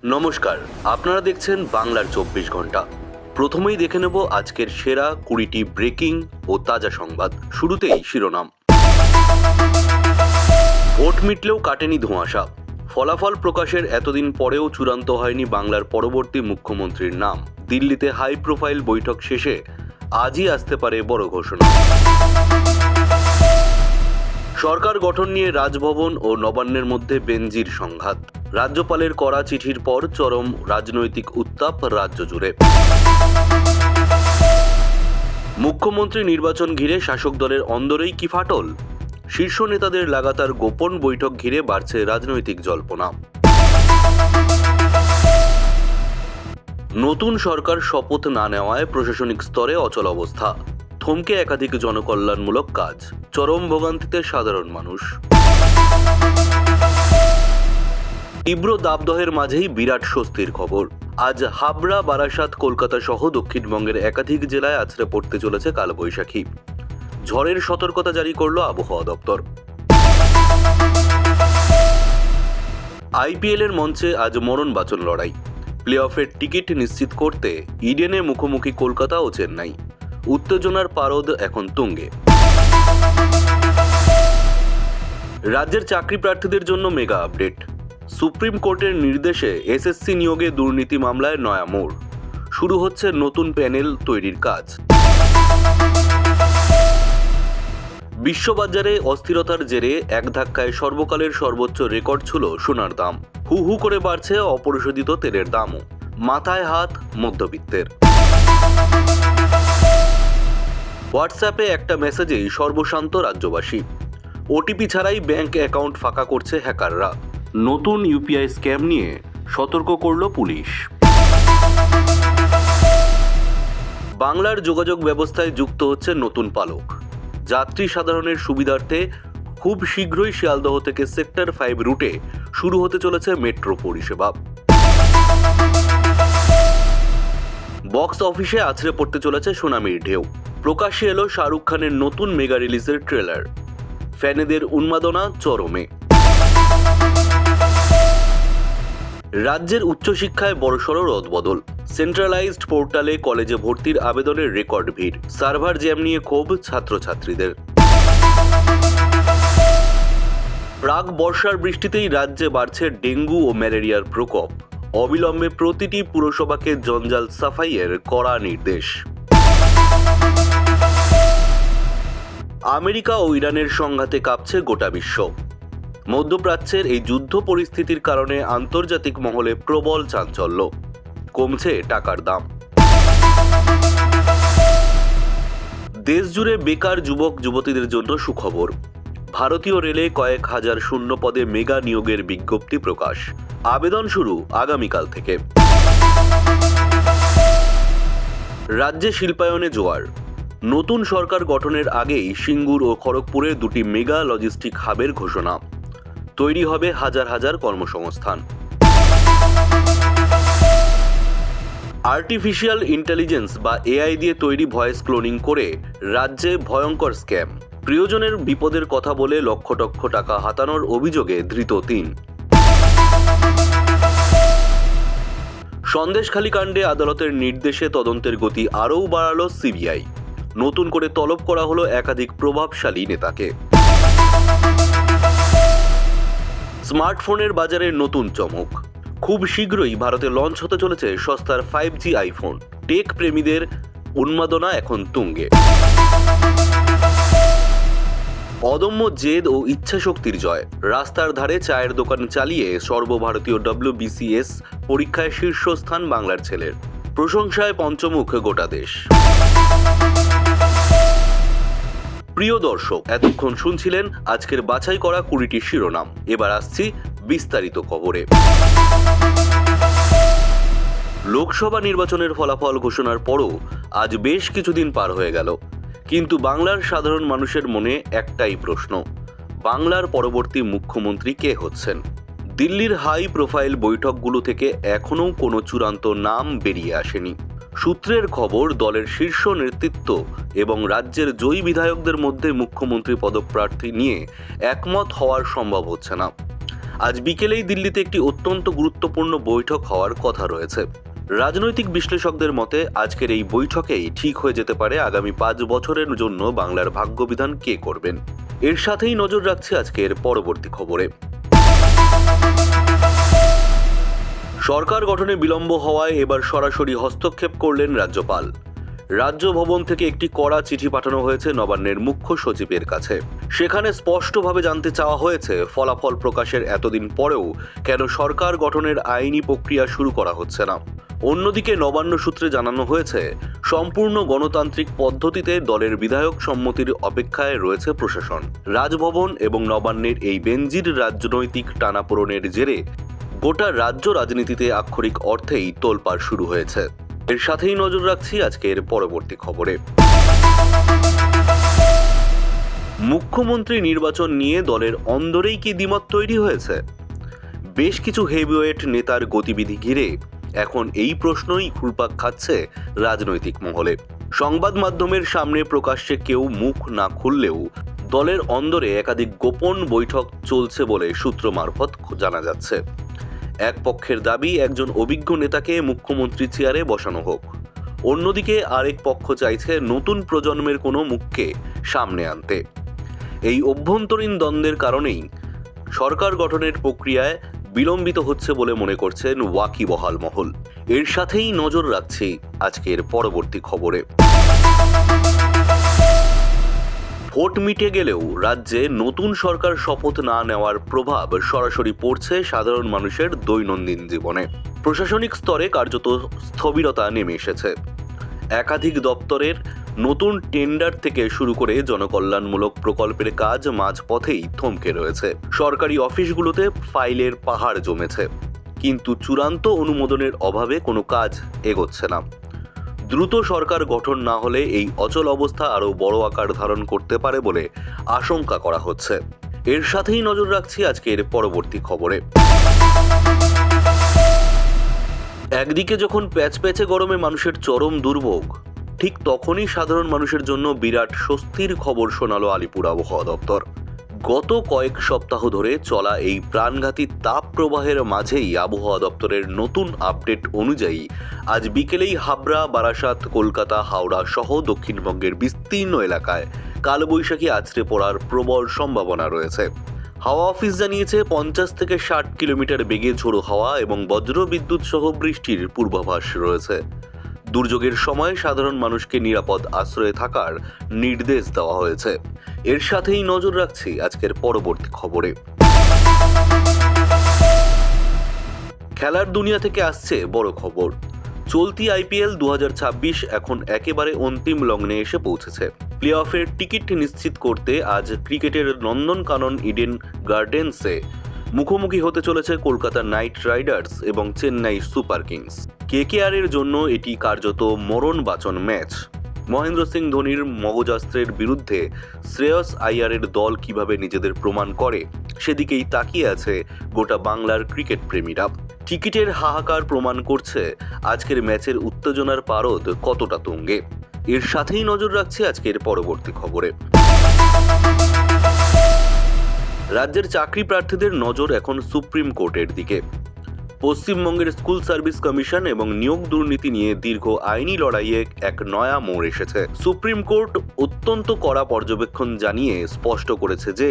নমস্কার, আপনারা দেখছেন বাংলার ২৪ ঘন্টা। প্রথমেই দেখে নেব আজকের সেরা ২০টি ব্রেকিং ও তাজা সংবাদ। শুরুতেই শিরোনাম। ভোট মিটলেও কাটেনি ধোঁয়াশা। ফলাফল প্রকাশের এতদিন পরেও চূড়ান্ত হয়নি বাংলার পরবর্তী মুখ্যমন্ত্রীর নাম। দিল্লিতে হাই প্রোফাইল বৈঠক শেষে আজই আসতে পারে বড় ঘোষণা। সরকার গঠন নিয়ে রাজভবন ও নবান্নের মধ্যে বেনজির সংঘাত। রাজ্যপালের কড়া চিঠির পর চরম রাজনৈতিক উত্তাপ রাজ্য জুড়ে। মুখ্যমন্ত্রী নির্বাচন ঘিরে শাসক দলের অন্দরেই কি ফাটল? শীর্ষ নেতাদের লাগাতার গোপন বৈঠক ঘিরে বাড়ছে রাজনৈতিক জল্পনা। নতুন সরকার শপথ না নেওয়ায় প্রশাসনিক স্তরে অচল অবস্থা। থমকে একাধিক জনকল্যাণমূলক কাজ। চরম ভোগান্তিতে সাধারণ মানুষ। তীব্র দাবদাহের মাঝেই বিরাট স্বস্তির খবর। আজ হাবড়া, বারাসাত, কলকাতা সহ দক্ষিণবঙ্গের একাধিক জেলায় আছড়ে পড়তে চলেছে কালবৈশাখী। ঝড়ের সতর্কতা জারি করল আবহাওয়া দপ্তর। আইপিএল এর মঞ্চে আজ মরণবাচন লড়াই। প্লে অফের টিকিট নিশ্চিত করতে ইডেনে মুখোমুখি কলকাতা ও চেন্নাই। উত্তেজনার পারদ এখন তুঙ্গে। রাজ্যের চাকরি প্রার্থীদের জন্য মেগা আপডেট। সুপ্রিম কোর্টের নির্দেশে এসএসসি নিয়োগে দুর্নীতি মামলায় নয়া মোড়। শুরু হচ্ছে নতুন প্যানেল তৈরির কাজ। বিশ্ববাজারে অস্থিরতার জেরে এক ধাক্কায় সর্বকালের সর্বোচ্চ রেকর্ড ছিল সোনার দাম। হু হু করে বাড়ছে অপরিশোধিত তেলের দামও। মাথায় হাত মধ্যবিত্তের। হোয়াটসঅ্যাপে একটা মেসেজেই সর্বশান্ত রাজ্যবাসী। ওটিপি ছাড়াই ব্যাংক অ্যাকাউন্ট ফাঁকা করছে হ্যাকাররা। নতুন ইউপিআই স্ক্যাম নিয়ে সতর্ক করল পুলিশ। বাংলার যোগাযোগ ব্যবস্থায় যুক্ত হচ্ছে নতুন পালক। যাত্রী সাধারণের সুবিধার্থে খুব শীঘ্রই শিয়ালদহ থেকে সেক্টর 5 রুটে শুরু হতে চলেছে মেট্রো পরিষেবা। বক্স অফিসে আছড়ে পড়তে চলেছে সুনামির ঢেউ। প্রকাশ্যে এলো শাহরুখ খানের নতুন মেগা রিলিজের ট্রেলার। ফ্যানেদের উন্মাদনা চরমে। রাজ্যের উচ্চশিক্ষায় বড়সড় রদবদল। সেন্ট্রালাইজড পোর্টালে কলেজে ভর্তির আবেদনের রেকর্ড ভিড়। সার্ভার জ্যাম নিয়ে ক্ষোভ ছাত্রছাত্রীদের। প্রাক বর্ষার বৃষ্টিতেই রাজ্যে বাড়ছে ডেঙ্গু ও ম্যালেরিয়ার প্রকোপ। অবিলম্বে প্রতিটি পুরসভাকে জঞ্জাল সাফাইয়ের কড়া নির্দেশ। আমেরিকা ও ইরানের সংঘাতে কাঁপছে গোটা বিশ্ব। মধ্যপ্রাচ্যের এই যুদ্ধ পরিস্থিতির কারণে আন্তর্জাতিক মহলে প্রবল চাঞ্চল্য। কমছে টাকার দাম। দেশজুড়ে বেকার যুবক যুবতীদের জন্য সুখবর। ভারতীয় রেলে কয়েক হাজার শূন্য পদে মেগা নিয়োগের বিজ্ঞপ্তি প্রকাশ। আবেদন শুরু আগামীকাল থেকে। রাজ্যে শিল্পায়নে জোয়ার। নতুন সরকার গঠনের আগেই সিঙ্গুর ও খড়গপুরে দুটি মেগা লজিস্টিক হাবের ঘোষণা। তৈরি হবে হাজার হাজার কর্মসংস্থান। আর্টিফিশিয়াল ইন্টেলিজেন্স বা এআই দিয়ে তৈরি ভয়েস ক্লোনিং করে রাজ্যে ভয়ঙ্কর স্ক্যাম। প্রিয়জনের বিপদের কথা বলে লক্ষ লক্ষ টাকা হাতানোর অভিযোগে ধৃত ৩। সন্দেশখালী কাণ্ডে আদালতের নির্দেশে তদন্তের গতি আরও বাড়ালো সিবিআই। নতুন করে তলব করা হলো একাধিক প্রভাবশালী নেতাকে। স্মার্টফোনের বাজারে নতুন চমক। খুব শীঘ্রই ভারতে লঞ্চ হতে চলেছে সস্তার 5G আইফোন। টেক প্রেমীদের উন্মাদনা এখন তুঙ্গে। অদম্য জেদ ও ইচ্ছাশক্তির জয়। রাস্তার ধারে চায়ের দোকান চালিয়ে সর্বভারতীয় WBCS পরীক্ষায় শীর্ষস্থান বাংলার ছেলের। প্রশংসায় পঞ্চমুখ গোটা দেশ। প্রিয় দর্শক, এতক্ষণ শুনছিলেন আজকের বাছাই করা 20টি শিরোনাম। এবার আসছি বিস্তারিত খবরে। লোকসভা নির্বাচনের ফলাফল ঘোষণার পরও আজ বেশ কিছুদিন পার হয়ে গেল, কিন্তু বাংলার সাধারণ মানুষের মনে একটাই প্রশ্ন: বাংলার পরবর্তী মুখ্যমন্ত্রী কে হচ্ছেন? দিল্লির হাই প্রোফাইল বৈঠকগুলো থেকে এখনও কোনো চূড়ান্ত নাম বেরিয়ে আসেনি। সূত্রের খবর, দলের শীর্ষ নেতৃত্ব এবং রাজ্যের জয়ী বিধায়কদের মধ্যে মুখ্যমন্ত্রী পদপ্রার্থী নিয়ে একমত হওয়ার সম্ভব হচ্ছে না। আজ বিকেলেই দিল্লিতে একটি অত্যন্ত গুরুত্বপূর্ণ বৈঠক হওয়ার কথা রয়েছে। রাজনৈতিক বিশ্লেষকদের মতে আজকের এই বৈঠকেই ঠিক হয়ে যেতে পারে আগামী 5 বছরের জন্য বাংলার ভাগ্যবিধান কে করবেন। এর সাথেই নজর রাখছে আজকের পরবর্তী খবরে। সরকার গঠনে বিলম্ব হওয়ায় এবার সরাসরি হস্তক্ষেপ করলেন রাজ্যপাল। রাজ্য ভবন থেকে একটি কড়া চিঠি পাঠানো হয়েছে নবান্নের মুখ্য সচিবের কাছে। সেখানে স্পষ্টভাবে জানতে চাওয়া হয়েছে ফলাফল প্রকাশের এতদিন পরেও কেন সরকার গঠনের আইনি প্রক্রিয়া শুরু করা হচ্ছে না। অন্যদিকে নবান্ন সূত্রে জানানো হয়েছে সম্পূর্ণ গণতান্ত্রিক পদ্ধতিতে দলের বিধায়ক সম্মতির অপেক্ষায় রয়েছে প্রশাসন। রাজভবন এবং নবান্নের এই বেনজির রাজনৈতিক টানাপোড়েনের জেরে গোটা রাজ্য রাজনীতিতে আক্ষরিক অর্থেই তোলপাড় শুরু হয়েছে। এর সাথেই নজর রাখছি আজকের পরবর্তী খবরে। মুখ্যমন্ত্রী নির্বাচন নিয়ে দলের অন্দরেই কি দ্বিমত তৈরি হয়েছে? বেশ কিছু হেভিওয়েট নেতার গতিবিধি ঘিরে এখন এই প্রশ্নই ঘুরপাক খাচ্ছে রাজনৈতিক মহলে। সংবাদ মাধ্যমের সামনে প্রকাশ্যে কেউ মুখ না খুললেও দলের অন্দরে একাধিক গোপন বৈঠক চলছে বলে সূত্র মারফত জানা যাচ্ছে। এক পক্ষের দাবি একজন অভিজ্ঞ নেতাকে মুখ্যমন্ত্রী চেয়ারে বসানো হোক, অন্যদিকে আরেক পক্ষ চাইছে নতুন প্রজন্মের কোনো মুখকে সামনে আনতে। এই অভ্যন্তরীণ দ্বন্দ্বের কারণেই সরকার গঠনের প্রক্রিয়ায় বিলম্বিত হচ্ছে বলে মনে করছেন ওয়াকিবহাল মহল। এর সাথেই নজর রাখছি আজকের পরবর্তী খবরে। ভোট মিটে গেলেও রাজ্যে নতুন সরকার শপথ না নেওয়ার প্রভাব সরাসরি পড়ছে সাধারণ মানুষের দৈনন্দিন জীবনে। প্রশাসনিক স্তরে কার্যত স্থবিরতা নেমে এসেছে। একাধিক দপ্তরের নতুন টেন্ডার থেকে শুরু করে জনকল্যাণমূলক প্রকল্পের কাজ মাঝপথেই থমকে রয়েছে। সরকারি অফিসগুলোতে ফাইলের পাহাড় জমেছে, কিন্তু চূড়ান্ত অনুমোদনের অভাবে কোনো কাজ এগোচ্ছে না। দ্রুত সরকার গঠন না হলে এই অচল অবস্থা আরও বড় আকার ধারণ করতে পারে বলে আশঙ্কা করা হচ্ছে। এর সাথেই নজর রাখছি আজকের পরবর্তী খবরে। একদিকে যখন প্যাচপ্যাচে গরমে মানুষের চরম দুর্ভোগ, ঠিক তখনই সাধারণ মানুষের জন্য বিরাট স্বস্তির খবর শোনালো আলিপুর আবহাওয়া দপ্তর। গত কয়েক সপ্তাহ ধরে চলা এই প্রাণঘাতী তাপ প্রবাহের মাঝেই আবহাওয়া দপ্তরের নতুন আপডেট অনুযায়ী আজ বিকেলেই হাবড়া, বারাসাত, কলকাতা, হাওড়া সহ দক্ষিণবঙ্গের বিস্তীর্ণ এলাকায় কালবৈশাখী আছড়ে পড়ার প্রবল সম্ভাবনা রয়েছে। হাওয়া অফিস জানিয়েছে 50 থেকে 60 কিলোমিটার বেগে ঝোড়ো হাওয়া এবং বজ্র বিদ্যুৎ সহ বৃষ্টির পূর্বাভাস রয়েছে। দুর্যোগের সময় সাধারণ মানুষকে নিরাপদ আশ্রয়ে থাকার নির্দেশ দেওয়া হয়েছে। এর সাথেই নজর রাখছি আজকের পরবর্তী খবরে। খেলার দুনিয়া থেকে আসছে বড় খবর। চলতি আইপিএল 2026 এখন একেবারে অন্তিম লগ্নে এসে পৌঁছেছে। প্লে অফের টিকিট নিশ্চিত করতে আজ ক্রিকেটের নন্দনকানন ইডেন গার্ডেন্সে মুখোমুখি হতে চলেছে কলকাতা নাইট রাইডার্স এবং চেন্নাই সুপার কিংস। কেকেআর এর জন্য এটি কার্যত মরণ বাঁচন ম্যাচ। মহেন্দ্র সিং ধোনির মগজাস্ত্রের বিরুদ্ধে শ্রেয়স আইয়ারের দল কিভাবে নিজেদের প্রমাণ করে সেদিকেই তাকিয়ে আছে গোটা বাংলার ক্রিকেট প্রেমীরা। টিকিটের হাহাকার প্রমাণ করছে আজকের ম্যাচের উত্তেজনার পারদ কতটা তুঙ্গে। এর সাথেই নজর রাখছে আজকের পরবর্তী খবরে। রাজ্যের চাকরি প্রার্থীদের নজর এখন সুপ্রিম কোর্টের দিকে। পশ্চিমবঙ্গের স্কুল সার্ভিস কমিশন এবং নিয়োগ দুর্নীতি নিয়ে দীর্ঘ আইনি লড়াইয়ে এক নয়া মোড় এসেছে। সুপ্রিম কোর্ট অত্যন্ত কড়া পর্যবেক্ষণ জানিয়ে স্পষ্ট করেছে যে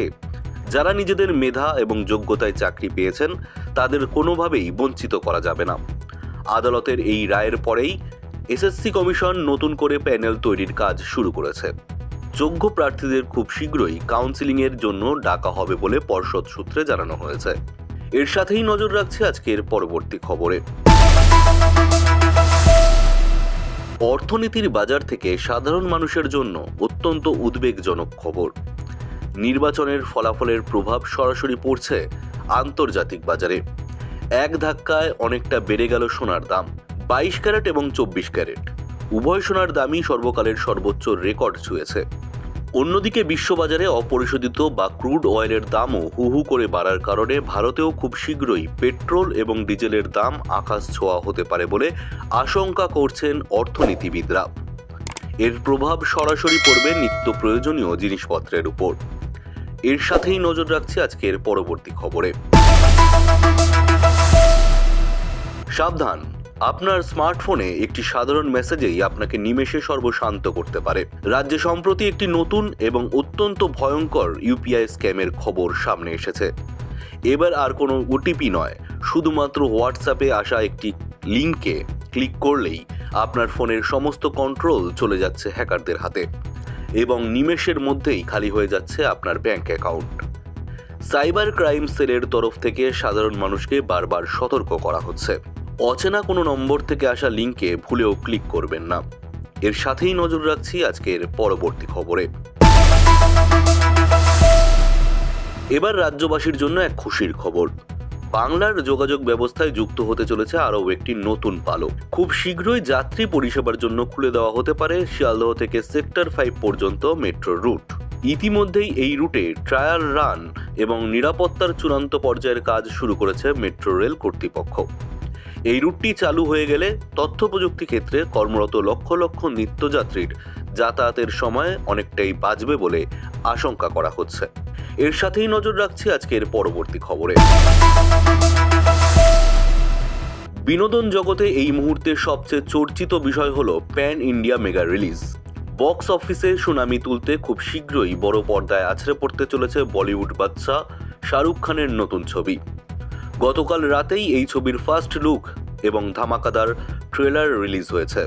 যারা নিজেদের মেধা এবং যোগ্যতায় চাকরি পেয়েছেন তাদের কোনোভাবেই বঞ্চিত করা যাবে না। আদালতের এই রায়ের পরেই এসএসসি কমিশন নতুন করে প্যানেল তৈরির কাজ শুরু করেছে। যোগ্য প্রার্থীদের খুব শীঘ্রই কাউন্সিলিংয়ের জন্য ডাকা হবে বলে পর্ষদ সূত্রে জানানো হয়েছে। এর সাথেই নজর রাখছে আজকের পরবর্তী খবরে। অর্থনীতির বাজার থেকে সাধারণ মানুষের জন্য অত্যন্ত উদ্বেগজনক খবর। নির্বাচনের ফলাফলের প্রভাব সরাসরি পড়ছে আন্তর্জাতিক বাজারে। এক ধাক্কায় অনেকটা বেড়ে গেল সোনার দাম। 22 ক্যারেট এবং 24 ক্যারেট উভয় সোনার দামই সর্বকালের সর্বোচ্চ রেকর্ড ছুঁয়েছে। অন্যদিকে বিশ্ববাজারে অপরিশোধিত বা ক্রুড অয়েলের দামও হু হু করে বাড়ার কারণে ভারতেও খুব শীঘ্রই পেট্রোল এবং ডিজেলের দাম আকাশ ছোঁয়া হতে পারে বলে আশঙ্কা করছেন অর্থনীতিবিদরা। এর প্রভাব সরাসরি পড়বে নিত্য প্রয়োজনীয় জিনিসপত্রের উপর। এর সাথেই নজর রাখছি আজকের পরবর্তী খবরে। সাবধান, আপনার স্মার্টফোনে একটি সাধারণ মেসেজেই আপনাকে নিমেষে সর্বশান্ত করতে পারে। রাজ্যে সম্প্রতি একটি নতুন এবং অত্যন্ত ভয়ঙ্কর ইউপিআই স্ক্যামের খবর সামনে এসেছে। এবার আর কোনো ওটিপি নয়, শুধুমাত্র হোয়াটসঅ্যাপে আসা একটি লিঙ্কে ক্লিক করলেই আপনার ফোনের সমস্ত কন্ট্রোল চলে যাচ্ছে হ্যাকারদের হাতে এবং নিমেষের মধ্যেই খালি হয়ে যাচ্ছে আপনার ব্যাংক অ্যাকাউন্ট। সাইবার ক্রাইম সেলের তরফ থেকে সাধারণ মানুষকে বারবার সতর্ক করা হচ্ছে, অচেনা কোনো নম্বর থেকে আসা লিঙ্কে ভুলেও ক্লিক করবেন না। এর সাথেই নজর রাখছি আজকের পরবর্তী খবরে। এবার রাজ্যবাসীর জন্য এক খুশির খবর। বাংলার যোগাযোগ ব্যবস্থায় যুক্ত হতে চলেছে আরও একটি নতুন পালক। খুব শীঘ্রই যাত্রী পরিষেবার জন্য খুলে দেওয়া হতে পারে শিয়ালদহ থেকে সেক্টর 5 পর্যন্ত মেট্রো রুট। ইতিমধ্যেই এই রুটে ট্রায়াল রান এবং নিরাপত্তার চূড়ান্ত পর্যায়ের কাজ শুরু করেছে মেট্রো রেল কর্তৃপক্ষ। এই রুটটি চালু হয়ে গেলে তথ্য প্রযুক্তি ক্ষেত্রে কর্মরত লক্ষ লক্ষ নিত্যযাত্রীর যাতায়াতের সময় অনেকটাই বাঁচবে বলে আশঙ্কা করা হচ্ছে। এর সাথেই নজর রাখছি আজকের পরবর্তী খবরে। বিনোদন জগতে এই মুহূর্তে সবচেয়ে চর্চিত বিষয় হলো pan India mega release. Box অফিসে সুনামি তুলতে খুব শীঘ্রই বড় পর্দায় আছড়ে পড়তে চলেছে বলিউড বাদশা শাহরুখ খানের নতুন ছবি। গতকাল রাতেই এই ছবির ফার্স্ট লুক এবং ধামাকাদার ট্রেলার রিলিজ হয়েছে।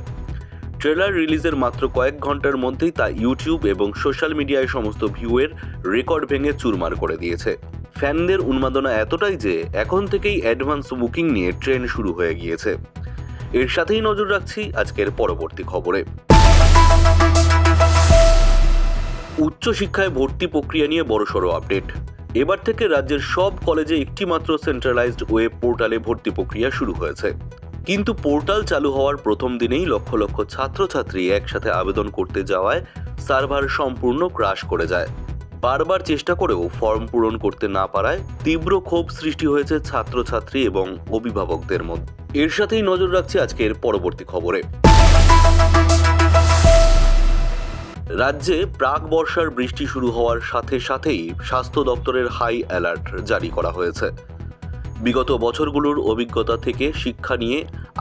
ট্রেলার রিলিজের মাত্র কয়েক ঘন্টার মধ্যেই তা ইউটিউব এবং সোশ্যাল মিডিয়ায় সমস্ত ভিউয়ের রেকর্ড ভেঙে চুরমার করে দিয়েছে। ফ্যানদের উন্মাদনা এতটাই যে এখন থেকেই অ্যাডভান্স বুকিং নিয়ে ট্রেন শুরু হয়ে গিয়েছে। এর সাথেই নজর রাখছি আজকের পরবর্তী খবরে। উচ্চশিক্ষায় ভর্তি প্রক্রিয়া নিয়ে বড়সড় আপডেট। এবার থেকে রাজ্যের সব কলেজে একটি মাত্র সেন্ট্রালাইজড ওয়েব পোর্টালে ভর্তি প্রক্রিয়া শুরু হয়েছে। কিন্তু পোর্টাল চালু হওয়ার প্রথম দিনেই লক্ষ লক্ষ ছাত্রছাত্রী একসাথে আবেদন করতে যাওয়ায় সার্ভার সম্পূর্ণ ক্র্যাশ করে যায়। বারবার চেষ্টা করেও ফর্ম পূরণ করতে না পারায় তীব্র ক্ষোভ সৃষ্টি হয়েছে ছাত্রছাত্রী এবং অভিভাবকদের মধ্যে। এর সাথেই নজর রাখছি আজকের পরবর্তী খবরে। রাজ্যে প্রাক বর্ষার বৃষ্টি শুরু হওয়ার সাথে সাথেই স্বাস্থ্য দপ্তরের হাই অ্যালার্ট জারি করা হয়েছে। বিগত বছরগুলোর অভিজ্ঞতা থেকে শিক্ষা নিয়ে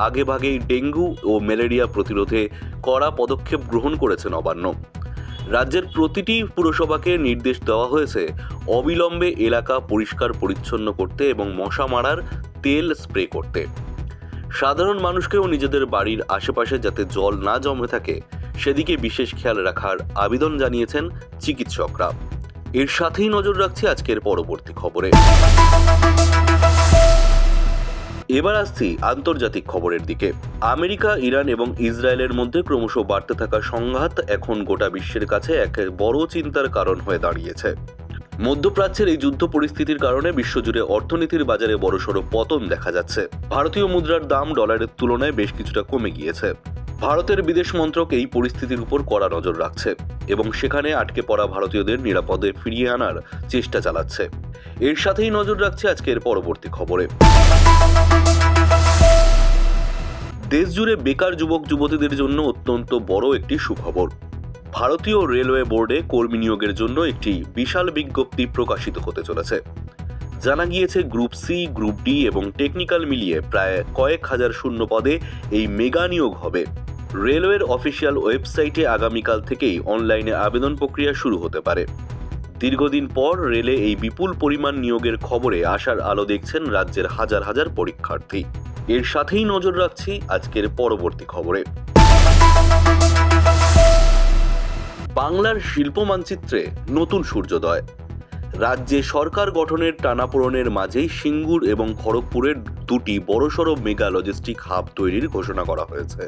আগেভাগেই ডেঙ্গু ও ম্যালেরিয়া প্রতিরোধে কড়া পদক্ষেপ গ্রহণ করেছে নবান্ন। রাজ্যের প্রতিটি পুরসভাকে নির্দেশ দেওয়া হয়েছে অবিলম্বে এলাকা পরিষ্কার পরিচ্ছন্ন করতে এবং মশা মারার তেল স্প্রে করতে। সাধারণ মানুষকেও নিজেদের বাড়ির আশেপাশে যাতে জল না জমে থাকে সেদিকে বিশেষ খেয়াল রাখার আবেদন জানিয়েছেন চিকিৎসকরা। এর সাথেই নজর রাখছি আজকের পরবর্তী খবরে। এবার আসছি আন্তর্জাতিক খবরের দিকে। আমেরিকা, ইরান এবং ইসরায়েলের মধ্যে ক্রমশ বাড়তে থাকা সংঘাত এখন গোটা বিশ্বের কাছে এক বড় চিন্তার কারণ হয়ে দাঁড়িয়েছে। মধ্যপ্রাচ্যের এই যুদ্ধ পরিস্থিতির কারণে বিশ্বজুড়ে অর্থনীতির বাজারে বড়সড় পতন দেখা যাচ্ছে। ভারতীয় মুদ্রার দাম ডলারের তুলনায় বেশ কিছুটা কমে গিয়েছে। ভারতের বিদেশ মন্ত্রক এই পরিস্থিতির উপর কড়া নজর রাখছে এবং সেখানে আটকে পড়া ভারতীয়দের নিরাপদে ফিরিয়ে আনার চেষ্টা চালাচ্ছে। এর সাথেই নজর রাখছে আজকের পরবর্তী খবরে। দেশজুড়ে বেকার যুবক যুবতীদের জন্য অত্যন্ত বড় একটি সুখবর। ভারতীয় রেলওয়ে বোর্ডে কর্মী নিয়োগের জন্য একটি বিশাল বিজ্ঞপ্তি প্রকাশিত হতে চলেছে। জানা গিয়েছে গ্রুপ সি, গ্রুপ ডি এবং টেকনিক্যাল মিলিয়ে প্রায় কয়েক হাজার শূন্য পদে এই মেগা নিয়োগ হবে। রেলওয়ের অফিসিয়াল ওয়েবসাইটে আগামীকাল থেকেই অনলাইনে আবেদন প্রক্রিয়া শুরু হতে পারে। দীর্ঘদিন পর রেলে এই বিপুল পরিমাণ নিয়োগের খবরে আশার আলো দেখছেন রাজ্যের হাজার হাজার পরীক্ষার্থী। এর সাথেই নজর রাখছি আজকের পরবর্তী খবরে। বাংলার শিল্প মানচিত্রে নতুন সূর্যোদয়। রাজ্যে সরকার গঠনের টানাপোড়েনের মাঝেই সিঙ্গুর এবং খড়গপুরের দুটি বড়সড় মেগা লজিস্টিক হাব তৈরির ঘোষণা করা হয়েছে।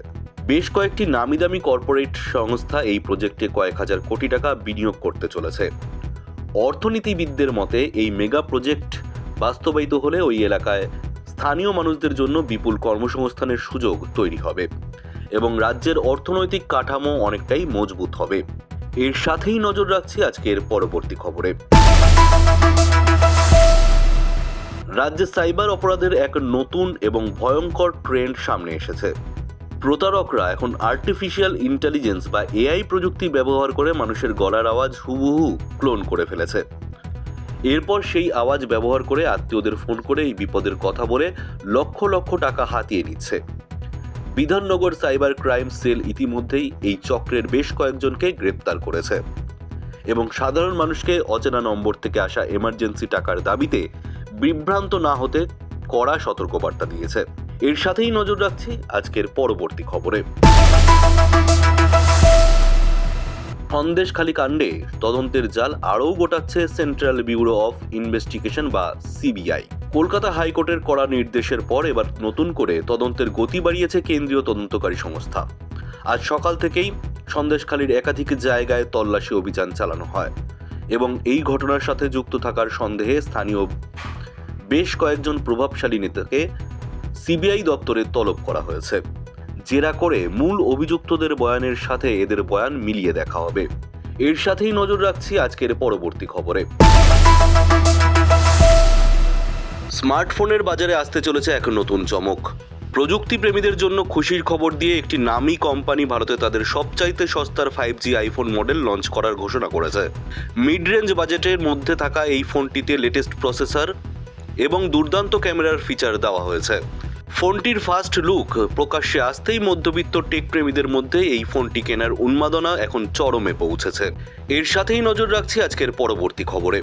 বেশ কয়েকটি নামিদামি কর্পোরেট সংস্থা এই প্রজেক্টে কয়েক হাজার কোটি টাকা বিনিয়োগ করতে চলেছে। অর্থনীতিবিদদের মতে এই মেগা প্রজেক্ট বাস্তবায়িত হলে ওই এলাকায় স্থানীয় মানুষদের জন্য বিপুল কর্মসংস্থানের সুযোগ তৈরি হবে এবং রাজ্যের অর্থনৈতিক কাঠামো অনেকটাই মজবুত হবে। এর সাথেই নজর রাখছি আজকের পরবর্তী খবরে। রাজ্যে সাইবার অপরাধের এক নতুন এবং ভয়ঙ্কর ট্রেন্ড সামনে এসেছে। প্রতারকরা এখন আর্টিফিশিয়াল ইন্টেলিজেন্স বা এআই প্রযুক্তি ব্যবহার করে মানুষের গলার আওয়াজ হুবহু ক্লোন করে ফেলেছে। এরপর সেই আওয়াজ ব্যবহার করে আত্মীয়দের ফোন করে এই বিপদের কথা বলে লক্ষ লক্ষ টাকা হাতিয়ে নিচ্ছে। বিধাননগর সাইবার ক্রাইম সেল ইতিমধ্যেই এই চক্রের বেশ কয়েকজনকে গ্রেপ্তার করেছে এবং সাধারণ মানুষকে অচেনা নম্বর থেকে আসা এমার্জেন্সি টাকার দাবিতে বিভ্রান্ত না হতে কড়া সতর্কবার্তা দিয়েছে। এর সাথেই নজর রাখছি আজকের পরবর্তী খবরে। সন্দেশখালী কাণ্ডে তদন্তের জাল আরও গোটাচ্ছে সেন্ট্রাল ব্যুরো অফ ইনভেস্টিগেশন বা সিবিআই। কলকাতা হাইকোর্টের কড়া নির্দেশের পর এবার নতুন করে তদন্তের গতি বাড়িয়েছে কেন্দ্রীয় তদন্তকারী সংস্থা। আজ সকাল থেকেই সন্দেশখালীর একাধিক জায়গায় তল্লাশি অভিযান চালানো হয় এবং এই ঘটনার সাথে যুক্ত থাকার সন্দেহে স্থানীয় বেশ কয়েকজন প্রভাবশালী নেতাকে সিবিআই দপ্তরে তলব করা হয়েছে। জেরা করে মূল অভিযুক্তদের বয়ানের সাথে এদের বয়ান মিলিয়ে দেখা হবে। এর সাথেই নজর রাখছি আজকের পরবর্তী খবরে। স্মার্টফোনের বাজারে আসতে চলেছে এক নতুন চমক। প্রযুক্তি প্রেমীদের জন্য খুশির খবর দিয়ে একটি নামী কোম্পানি ভারতে তাদের সবচাইতে সস্তার 5G আইফোন মডেল লঞ্চ করার ঘোষণা করেছে। মিড রেঞ্জ বাজেটের মধ্যে থাকা এই ফোনটিতে লেটেস্ট প্রসেসর এবং দুর্দান্ত ক্যামেরার ফিচার দেওয়া হয়েছে। ফোনটির ফার্স্ট লুক প্রকাশ্যে আসতেই মধ্যবিত্ত টেক প্রেমীদের মধ্যে এই ফোনটি কেনার উন্মাদনা এখন চরমে পৌঁছেছে। এর সাথেই নজর রাখছি আজকের পরবর্তী খবরে।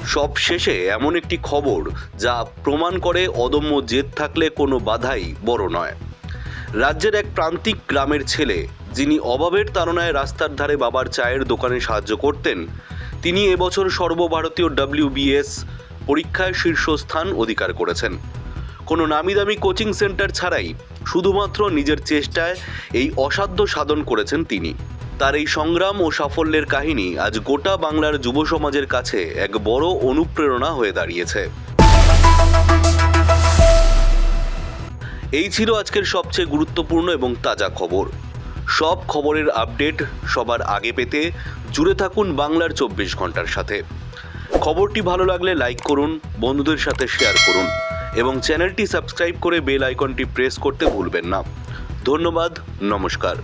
সব শেষে এমন একটি খবর যা প্রমাণ করে অদম্য জেদ থাকলে কোনো বাধাই বড় নয়। রাজ্যের এক প্রান্তিক গ্রামের ছেলে, যিনি অভাবের তাড়নায় রাস্তার ধারে বাবার চায়ের দোকানে সাহায্য করতেন, তিনি এবছর সর্বভারতীয় WBS পরীক্ষায় শীর্ষস্থান অধিকার করেছেন। কোনো নামিদামি কোচিং সেন্টার ছাড়াই শুধুমাত্র নিজের চেষ্টায় এই অসাধ্য সাধন করেছেন তিনি। তার এই সংগ্রাম ও সাফল্যের কাহিনী আজ গোটা বাংলার যুব সমাজের কাছে এক বড় অনুপ্রেরণা হয়ে দাঁড়িয়েছে। এই ছিল আজকের সবচেয়ে গুরুত্বপূর্ণ এবং তাজা খবর। সব খবরের আপডেট সবার আগে পেতে জুড়ে থাকুন বাংলার 24 ঘন্টার সাথে। খবরটি ভালো লাগলে লাইক করুন, বন্ধুদের সাথে শেয়ার করুন এবং চ্যানেলটি সাবস্ক্রাইব করে বেল আইকনটি প্রেস করতে ভুলবেন না। ধন্যবাদ, নমস্কার।